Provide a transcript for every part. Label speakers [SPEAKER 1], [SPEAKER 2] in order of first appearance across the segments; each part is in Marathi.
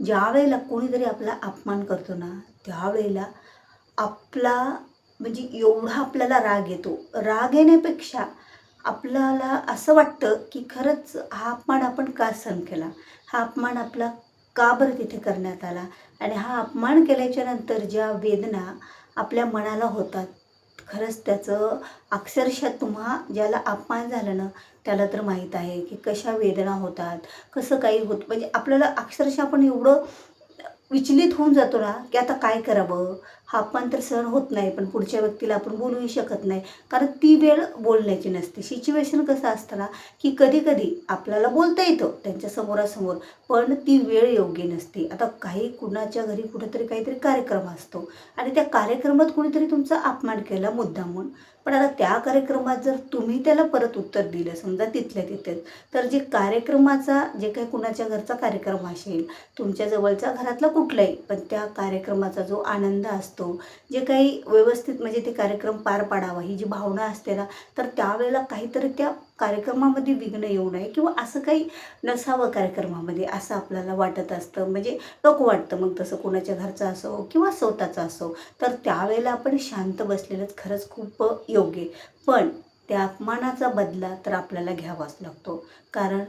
[SPEAKER 1] ज्या वेळेला कोणीतरी आपला अपमान करतो ना, त्यावेळेला आपला म्हणजे एवढा आपल्याला राग येतो. राग येण्यापेक्षा आपल्याला असं वाटतं, की खरंच हा अपमान आपण का सहन केला? हा अपमान आपला का बरं तिथे करण्यात आला? आणि हा अपमान केल्याच्यानंतर ज्या वेदना आपल्या मनाला होतात, खरंच त्याचं अक्षरशः ज्याला अपमान झाला ना, त्याला तर माहीत आहे, की कशा वेदना होतात, कसं काही होतं. म्हणजे आपल्याला अक्षरशः आपण एवढं विचलित होऊन जातो ना, की आता काय करावं? हा अपमान तर सहन होत नाही, पण पुढच्या व्यक्तीला आपण बोलूही शकत नाही. कारण ती वेळ बोलण्याची नसते. सिच्युएशन कसं असतं ना, की कधी-कधी आपल्याला बोलता येतं त्यांच्या समोरासमोर, पण ती वेळ योग्य नसते. आता काही कुणाच्या घरी कुठेतरी काहीतरी कार्यक्रम असतो आणि त्या कार्यक्रमात कुणीतरी तुमचा अपमान केला मुद्दामून. पण आता त्या कार्यक्रमात जर तुम्ही त्याला परत उत्तर दिलं समजा तिथल्या तिथेच, तर जे कार्यक्रमाचा जे काही कुणाच्या घरचा कार्यक्रम असेल, तुमच्या जवळचा घरातला कुठलाही, पण त्या कार्यक्रमाचा जो आनंद असतो, जे काही व्यवस्थित म्हणजे ते कार्यक्रम पार पाडावा ही जी भावना असते ना, तर त्यावेळेला काहीतरी त्या कार्यक्रमामध्ये विघ्न येऊ नये किंवा असं काही नसावं कार्यक्रमामध्ये असं आपल्याला वाटत असतं. म्हणजे नको वाटतं मग तसं कोणाच्या घरचं असो किंवा स्वतःचं असो. तर त्यावेळेला आपण शांत बसलेलंच खरंच खूप योग्य आहे. पण त्या अपमानाचा बदला तर आपल्याला घ्यावाच लागतो. कारण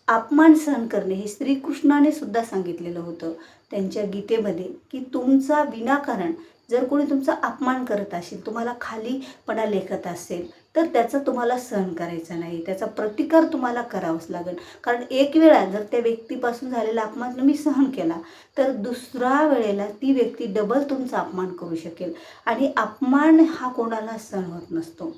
[SPEAKER 1] अपमान सहन करणे हे श्रीकृष्णाने सुद्धा सांगितलेलं होतं त्यांच्या गीतेमध्ये, की तुमचा विनाकारण जर कोणी तुमचा अपमान करत असेल, तुम्हाला खालीपणा लेखत असेल, तर त्याचा तुम्हाला सहन करायचा नाही. त्याचा प्रतिकार तुम्हाला करावाच लागेल. कारण एक वेळा जर त्या व्यक्तीपासून झालेला अपमान तुम्ही सहन केला, तर दुसऱ्या वेळेला ती व्यक्ती डबल तुमचा अपमान करू शकेल आणि अपमान हा कोणाला सहन होत नसतो.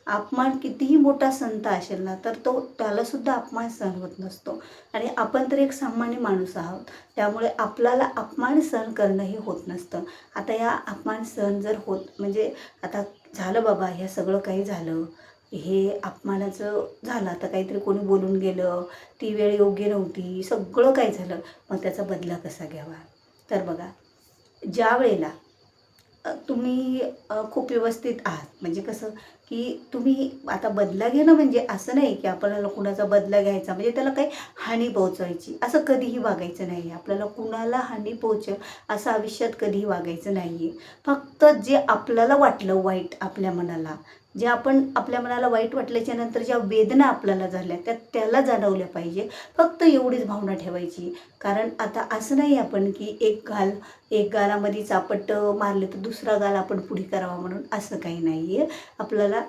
[SPEAKER 1] अपमान कितीही मोठा संत असेल ना, तर त्यालासुद्धा अपमान सहन होत नसतो आणि आपण तर एक सामान्य माणूस आहोत. त्यामुळे आपल्याला अपमान सहन करणं हे होत नसतं. आता या अपमान सहन जर होत म्हणजे आता झालं बाबा हे सगळं काही झालं, हे अपमानाचं झालं, आता काहीतरी कोणी बोलून गेलं, ती वेळ योग्य नव्हती, सगळं काही झालं. मग त्याचा बदला कसा घ्यावा? तर बघा, ज्यावेळेला तुम्ही खूप व्यवस्थित आहात. म्हणजे कसं, की तुम्ही आता बदला घेणं म्हणजे असं नाही, की आपल्याला कुणाचा बदला घ्यायचा म्हणजे त्याला काही हानी पोहोचवायची, असं कधीही वागायचं नाही आहे. आपल्याला कुणाला हानी पोहोचेल असं आयुष्यात कधीही वागायचं नाही आहे. फक्त जे आपल्याला वाटलं वाईट आपल्या मनाला, जे आपण आपल्या मनाला वाईट वाटल्याच्यानंतर ज्या वेदना आपल्याला झाल्या, त्याला जाणवल्या पाहिजे. फक्त एवढीच भावना ठेवायची. कारण आता असं नाही आपण, की एक गालामध्ये चापट मारले तर दुसरा गाल आपण पुढे करावा म्हणून असं काही नाही आहे. आपल्याला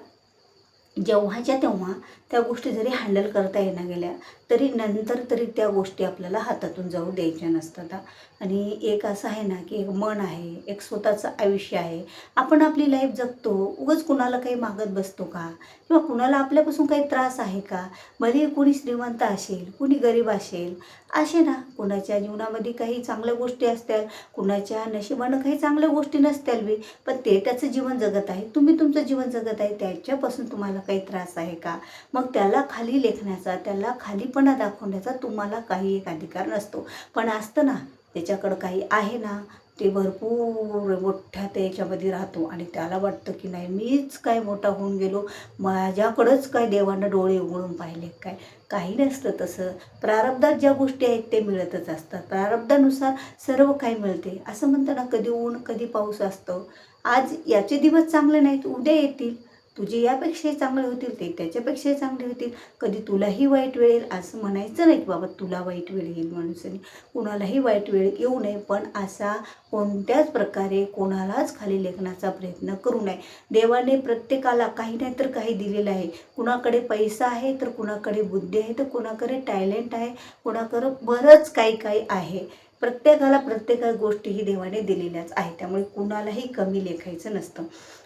[SPEAKER 1] जेव्हाच्या तेव्हा त्या गोष्टी जरी हँडल करता येण्या गेल्या, तरी नंतर तरी त्या गोष्टी आपल्याला हातातून जाऊ द्यायच्या नसतात हां. आणि एक असं आहे ना, की एक मन आहे, एक स्वतःचं आयुष्य आहे. आपण आपली लाईफ जगतो, उगाच कुणाला काही मागत बसतो का? किंवा कुणाला आपल्यापासून काही त्रास आहे का? भलेही कोणी श्रीमंत असेल, कुणी गरीब असेल, असे ना कुणाच्या जीवनामध्ये काही चांगल्या गोष्टी असतील, कुणाच्या नशिबानं काही चांगल्या गोष्टी नसतील बी, पण ते त्याचं जीवन जगत आहे. तुम्ही तुमचं जीवन जगत आहे, त्याच्यापासून तुम्हाला काही त्रास आहे का? मग त्याला खाली लेखण्याचा, त्याला खालीपणा दाखवण्याचा तुम्हाला काही एक अधिकार नसतो. पण असतं ना, त्याच्याकडं काही आहे ना, ते भरपूर मोठ्या त्याच्यामध्ये राहतो आणि त्याला वाटतं की नाही मीच काय मोठा होऊन गेलो, माझ्याकडंच काय देवानं डोळे उघडून पाहिले काय. काही नसतं तसं. प्रारब्धात ज्या गोष्टी आहेत ते मिळतच असतात. प्रारब्धानुसार सर्व काही मिळते. असं म्हणतं ना, कधी ऊन कधी पाऊस असतो. आज याचे दिवस चांगले नाहीत, उद्या येतील. तुझे यापेक्षाही चांगले होतील, ते त्याच्यापेक्षाही चांगले होतील. कधी तुलाही वाईट वेळ येईल असं म्हणायचं नाही, की बाबा तुला वाईट वेळ येईल माणसाने. कुणालाही वाईट वेळ येऊ नये, पण असा कोणत्याच प्रकारे कोणालाच खाली लेखण्याचा प्रयत्न करू नये. देवाने प्रत्येकाला काही नाही तर काही दिलेलं आहे. कुणाकडे पैसा आहे, तर कुणाकडे बुद्धी आहे, तर कुणाकडे टॅलेंट आहे, कुणाकडे बरंच काही काही आहे. प्रत्येकाला प्रत्येक गोष्टी ही देवाने दिलेल्याच आहे. त्यामुळे कुणालाही कमी लेखायचं नसतं.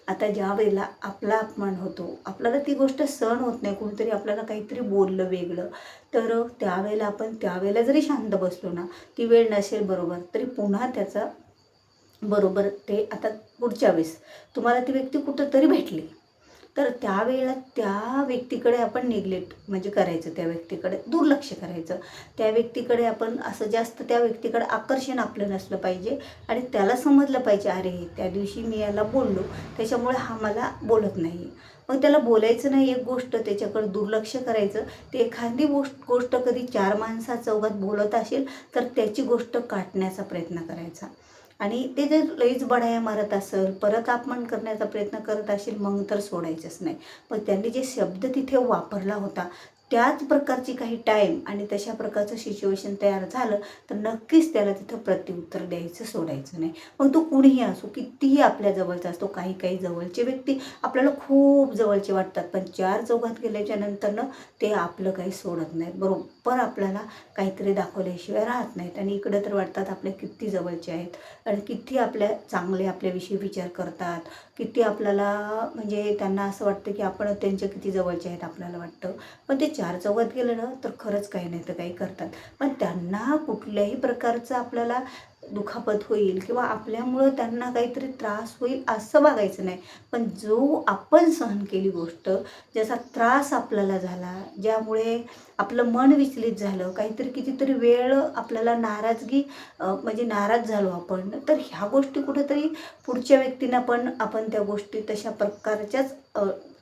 [SPEAKER 1] आता ज्या वेळेला आपला अपमान होतो, आपल्याला ती गोष्ट सहन होत नाही, कोणीतरी आपल्याला काहीतरी बोललं वेगळं, तर त्यावेळेला आपण त्यावेळेला जरी शांत बसलो ना, ती वेळ नसेल बरोबर, तरी पुन्हा त्याचा बरोबर ते आता पुढच्या वेळेस तुम्हाला ती व्यक्ती कुठंतरी भेटली, तर त्यावेळेला त्या व्यक्तीकडे आपण निग्लेक्ट म्हणजे करायचं, त्या व्यक्तीकडे दुर्लक्ष करायचं. त्या व्यक्तीकडे आपण असं जास्त त्या व्यक्तीकडे आकर्षण आपलं नसलं पाहिजे आणि त्याला समजलं पाहिजे, अरे त्या दिवशी मी याला बोललो, त्याच्यामुळे हा मला बोलत नाही. मग त्याला बोलायचं नाही एक गोष्ट, त्याच्याकडे दुर्लक्ष करायचं. ते एखादी गोष्ट कधी 4 माणसात चौघात बोलत असेल तर त्याची गोष्ट काटण्याचा प्रयत्न करायचा. आणि ते जर लईच बढाया मारत असेल, परत अपमान करण्याचा प्रयत्न करत असेल, मग तर सोडायचंच नाही. मग त्यांनी जे शब्द तिथे वापरला होता, त्याच प्रकारची काही टाईम आणि तशा प्रकारचं सिच्युएशन तयार झालं तर नक्कीच त्याला तिथं प्रत्युत्तर द्यायचं, सोडायचं नाही. मग तो कुणीही असो, कितीही आपल्या जवळचा असतो. काही काही जवळचे व्यक्ती आपल्याला खूप जवळचे वाटतात, पण 4 चौघात गेल्याच्या नंतरनं ते आपलं काही सोडत नाहीत. बरोबर आपल्याला काहीतरी दाखवल्याशिवाय राहत नाहीत. आणि इकडं तर वाटतात आपल्या किती जवळचे आहेत आणि किती आपल्या चांगले आपल्याविषयी विचार करतात, किती आपल्याला म्हणजे त्यांना असं वाटतं की आपण त्यांच्या किती जवळचे आहेत आपल्याला वाटतं. पण ते 4 चौघात गेलं ना तर खरंच काही नाही तर काही करतात. पण त्यांना कुठल्याही प्रकारचं आपल्याला दुखापत होईल किंवा आपल्यामुळं त्यांना काहीतरी त्रास होईल असं बघायचं नाही. पण जो आपण सहन केली गोष्ट, ज्याचा त्रास आपल्याला झाला, ज्यामुळे आपलं मन विचलित झालं, काहीतरी कितीतरी वेळ आपल्याला नाराजगी म्हणजे नाराज झालो आपण, तर ह्या गोष्टी कुठेतरी पुढच्या व्यक्तींना पण आपण त्या गोष्टी तशा प्रकारच्याच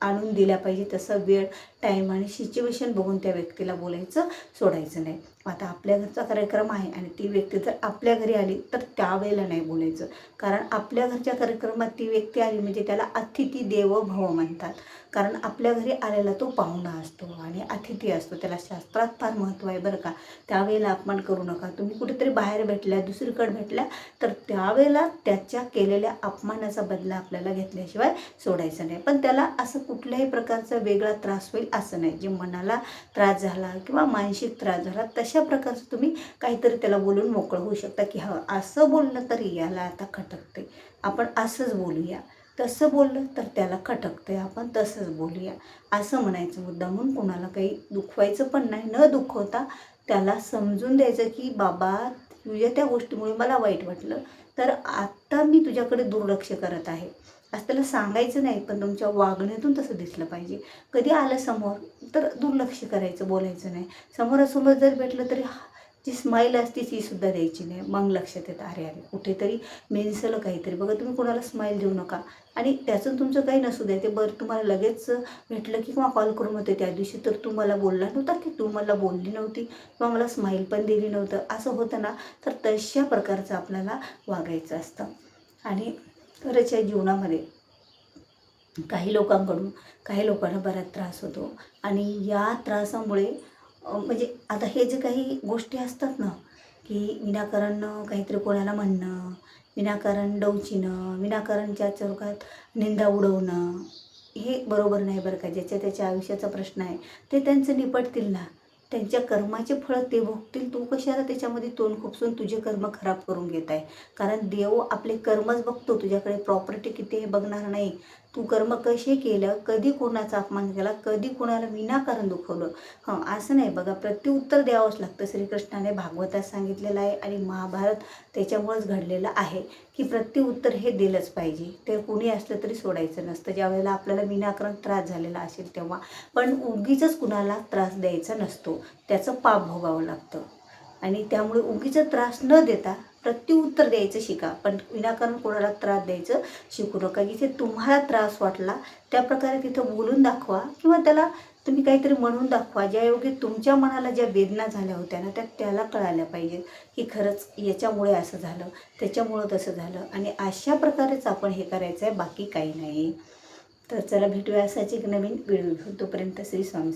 [SPEAKER 1] आणून दिल्या पाहिजे. तसं वेळ, टाईम आणि सिच्युएशन बघून त्या व्यक्तीला बोलायचं, सोडायचं नाही. आता आपल्या घरचा कार्यक्रम आहे आणि ती व्यक्ती जर आपल्या घरी आली तर त्यावेळेला नाही बोलायचं. कारण आपल्या घरच्या कार्यक्रमात ती व्यक्ती आली म्हणजे त्याला अतिथी देवो भव म्हणतात. कारण आपल्या घरी आलेला तो पाहुणा असतो आणि अतिथी असतो, त्याला शास्त्रात फार महत्त्व आहे बरं का. त्यावेळेला अपमान करू नका. तुम्ही कुठेतरी बाहेर भेटल्या, दुसरीकडे भेटल्या, तर त्यावेळेला त्याच्या केलेल्या अपमानाचा बदला आपल्याला घेतल्याशिवाय सोडायचं नाही. पण त्याला असं कुठल्याही प्रकारचा वेगळा त्रास होईल असं नाही. जे मनाला त्रास झाला किंवा मानसिक त्रास झाला तशा प्रकारचं तुम्ही काहीतरी त्याला बोलून मोकळं होऊ शकता की हां, असं बोललं तरी याला आता खटकते, आपण असंच बोलूया. तसं बोललं तर त्याला खटकते, आपण तसंच बोलूया असं म्हणायचं. मुद्दामून कोणाला काही दुखवायचं पण नाही. न दुखवता त्याला समजून द्यायचं की बाबा, तुझ्या त्या गोष्टीमुळे मला वाईट वाटलं, तर आत्ता मी तुझ्याकडे दुर्लक्ष करत आहे असं त्याला सांगायचं नाही. पण तुमच्या वागण्यातून तसं दिसलं पाहिजे. कधी आलं समोर तर दुर्लक्ष करायचं, बोलायचं नाही. समोरासमोर जर भेटलं तरी जी स्माईल असते ती सुद्धा द्यायची नाही. मग लक्षात येतं अरे अरे कुठेतरी मेन्सलं काहीतरी. बघा, तुम्ही कोणाला स्माईल देऊ नका आणि त्याचं तुमचं काही नसू द्या. ते बरं तुम्हाला लगेच भेटलं की किंवा कॉल करून होते त्या दिवशी, तर तू मला बोलला नव्हता की तू मला बोलली नव्हती किंवा मला स्माईल पण दिली नव्हतं असं होतं ना, तर तशा प्रकारचं आपल्याला वागायचं असतं. आणि खरंच या जीवनामध्ये काही लोकांकडून काही लोकांना बराच त्रास होतो आणि या त्रासामुळे म्हणजे आता हे जे काही गोष्टी असतात ना, की विनाकारण काहीतरी कोणाला म्हणणं, विनाकारण डवचिणं, विनाकारण त्या चौकात निंदा उडवणं, हे बरोबर नाही बरं का. ज्याच्या त्याच्या आयुष्याचा प्रश्न आहे ते त्यांचं निपटतील ना, त्यांच्या कर्माचे फळं ते भोगतील. तू कशाला त्याच्यामध्ये तोंड खुपसून तुझे कर्म खराब करून घेत आहे. कारण देव आपले कर्मच बघतो, तुझ्याकडे प्रॉपर्टी किती हे बघणार नाही. तू कर्म कसे केलं, कधी कोणाचा अपमान केला, कधी कोणाला विनाकारण दुखवलं, हां असं नाही बघा. प्रत्युत्तर द्यावंच लागतं. श्रीकृष्णाने भागवतात सांगितलेलं आहे आणि महाभारत त्याच्यामुळेच घडलेलं आहे की प्रत्युत्तर हे दिलंच पाहिजे. ते कुणी असलं तरी सोडायचं नसतं. ज्यावेळेला आपल्याला विनाकारण त्रास झालेला असेल तेव्हा. पण उगीचच कुणाला त्रास द्यायचा नसतो, त्याचं पाप भोगावं लागतं. आणि त्यामुळे उगीच त्रास न देता प्रत्युत्तर द्यायचं शिका, पण विनाकारण कोणाला त्रास द्यायचं शिकू नका. जिथे तुम्हाला त्रास वाटला त्या प्रकारे तिथं बोलून दाखवा किंवा त्याला तुम्ही काहीतरी म्हणून दाखवा. ज्यायोगे तुमच्या मनाला ज्या वेदना झाल्या होत्या ना, त्या त्याला कळायला पाहिजे की खरंच याच्यामुळे असं झालं, त्याच्यामुळं तसं झालं. आणि अशा प्रकारेच आपण हे करायचं आहे, बाकी काही नाही. तर चला भेटूया असाच एक नवीन व्हिडिओ घेऊन. तोपर्यंत श्री स्वामी